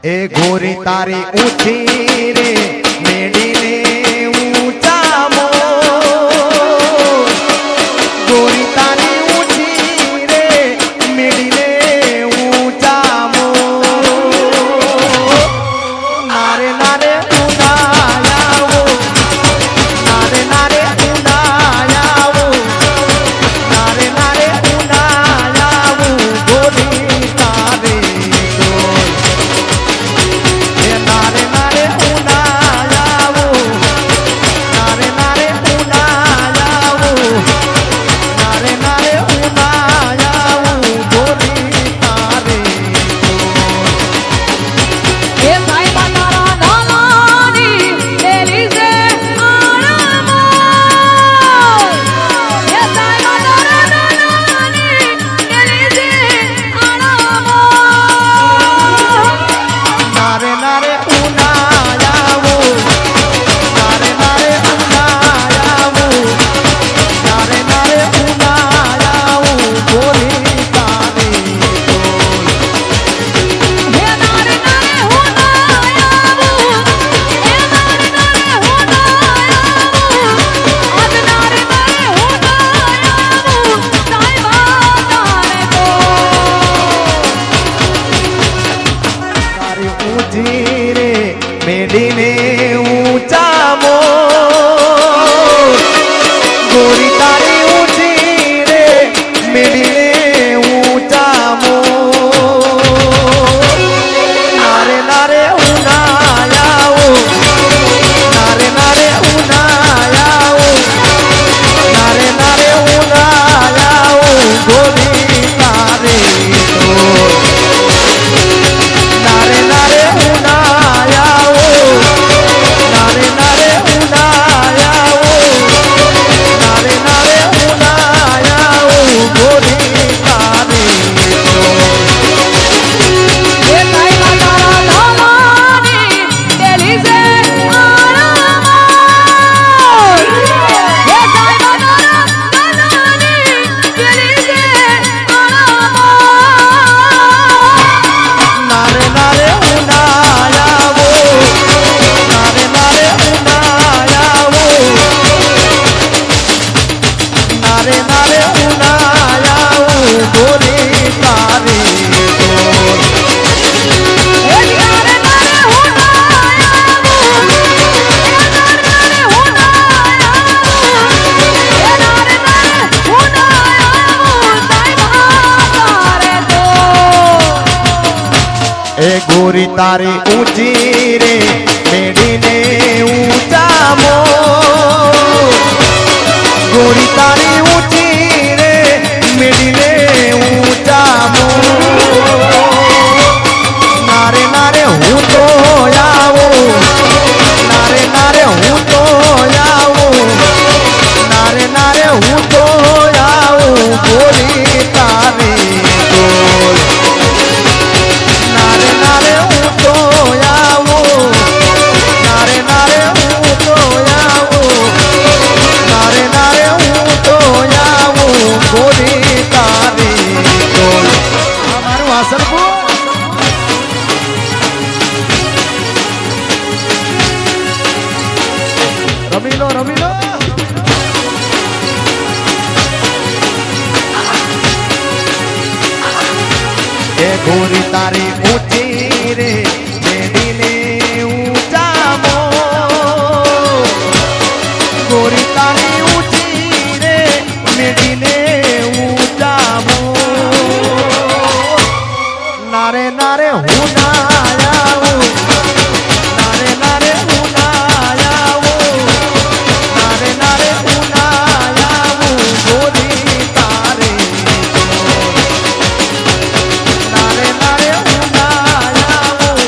એ ગોરી તારી ઊંચી રે મેડીને ઊંચા મો ગોરી તારી ઊંચી રે મેડીને ઊંચા મો નારે નારે ઉનાયાવો નારે નારે ઉનાયાવો નારે નારે ઉનાયાવો ગોરી તારે મેડીને ઊંચા મો ગોરી તારી ઊંચી રે મેડીને ઊંચા મો નારે નારે ઉનાયાવો નારે નારે ઉનાયાવો નારે નારે ઉનાયાવો ગોરી તારે નારે નારે ઉનાયાવો નારે નારે ઉનાયાવો નારે નારે ઉનાયાવો ગોરી તારે એ તાઈ માતારા લાલાની દિલી સે આરામો એ તાઈ માતારા લાલાની દિલી સે આરામો નારે નારે ઉનાયાવો નારે નારે ઉનાયાવો નારે નારે ઉનાયાવો ગોરી તારે એ નારે નારે હુનાયાવો એ નારે હુનાયાવો તાઈ માતારે તો એ ગોરી તારી ઊંચી રે મેડીને ઊંચા મો ગોરી તારી ઊંચી રે મેડીને ઊંચા મો નારે નારે હું તો આવો નારે નારે હું તો આવો નારે નારે હું તો આવું ગોરી તારી ડોલ નારે નારે હું તો આવો નારે નારે હું તો આવો નારે નારે હું તો આવો ગોરી તારી ડોલ અમારું વાસણપુર રમી લો રમી લો એ ગોરી તારી ઊંચી રે મેડીને ઊંચા મો ગોરી તારી ઊંચી રે મેડીને ઊંચા મો નારે નારે હું ના આવું નારે નારે હું ના આવું નારે નારે હું ના આવું ગોરી તારે નારે નારે ઉનાયાવો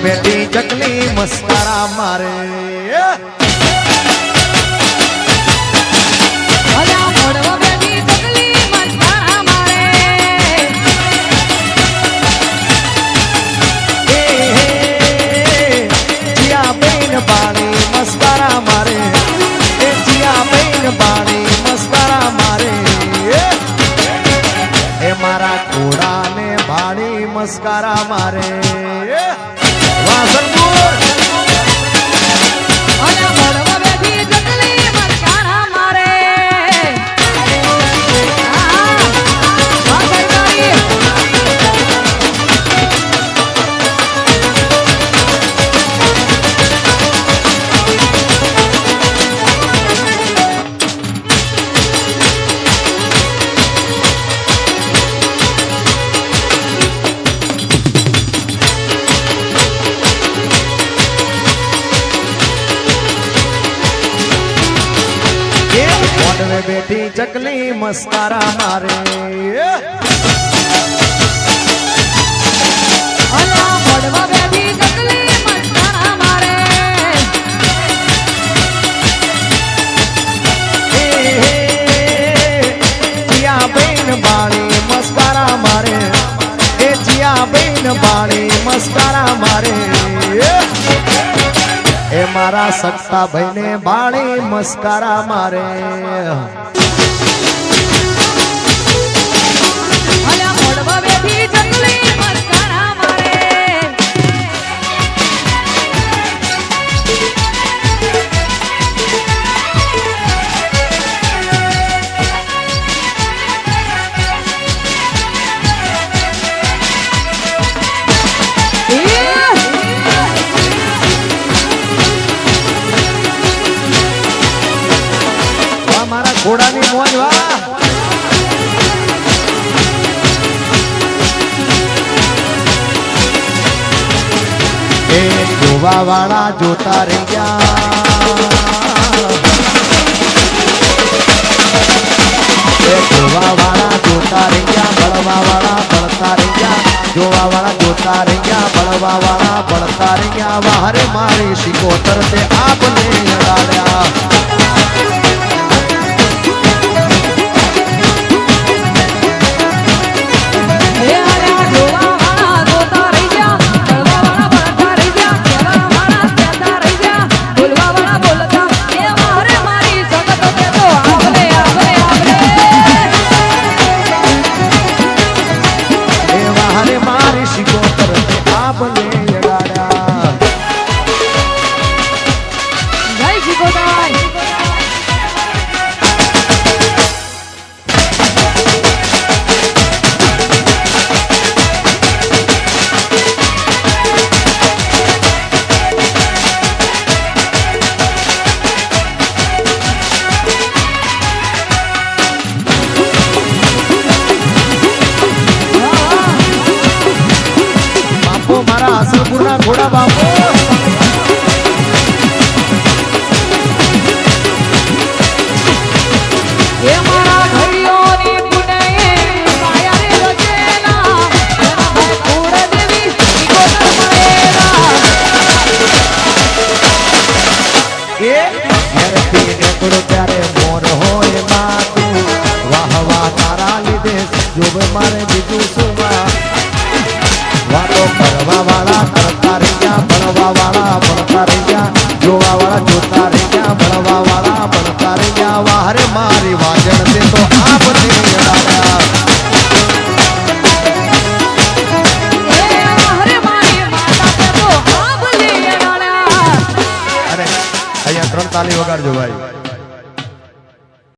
બેઠી ચકલી મસ્કારા મારે અલા મોડવા બેઠી ચકલી મસ્કારા મારે જીયા બેન બાળી મસ્કારા મારે એ જીયા બેન બાળી મસ્કારા મારે એ મારા ઘોડાને બાળી મસ્કારા મારે વાસણપુર અલા મોડવા બેઠી ચકલી મસ્કારા મારે આ ભાઈ મોઢવે બેઠી ચકલી મસ્કારા મારે અલા મોડવા બેઠી ચકલી મસ્કારા મારે જીયા બેન બાળી મસ્કારા મારે એ જીયા બેન બાળી મસ્કારા મારે એ મારા સત્તા ભાઈને બાળી મસ્કારા મારે અલા મોડવા બેઠી ચકલી મસ્કારા મારે મારા ઘોડાની મોજ વાહ એ જોવા વાળા જોતા રહી ગયા એ જોવા વાળા જોતા રહી ગયા બળવા વાળા બળતા રહી ગયા જોવા વાળા જોતા રહી ગયા બળવા વાળા બળતા રહી ગયા વાહરે મારી શિકોતર તે આપને અડાડ્યા પૂરા ઘોડા બાપો એ મારા ઘડિયોની પુનયે માયા રે રચેલા એના ભાઈ કુળ દેવી શિકોતર મળેલા એ ઘરથી નીકળો ત્યારે મોર હોય માતું વાહ વાહ તારા લીધે જોબ મારે બીજું શું વાતો કરવા વાળા કરતા રહી ગયા ભણવા વાળા ભણતા રહી ગયા જોવા વાળા જોતા રહી ગયા ભણવા વાળા ભણતા રહી ગયા વાહરે મારી વાજણ તે તો આ બધી અડાડ્યા અરે મારી માતા તે તો આ ભલે અડાડ્યા અરે અહીંયા 3 તાલી વગાડજો ભાઈ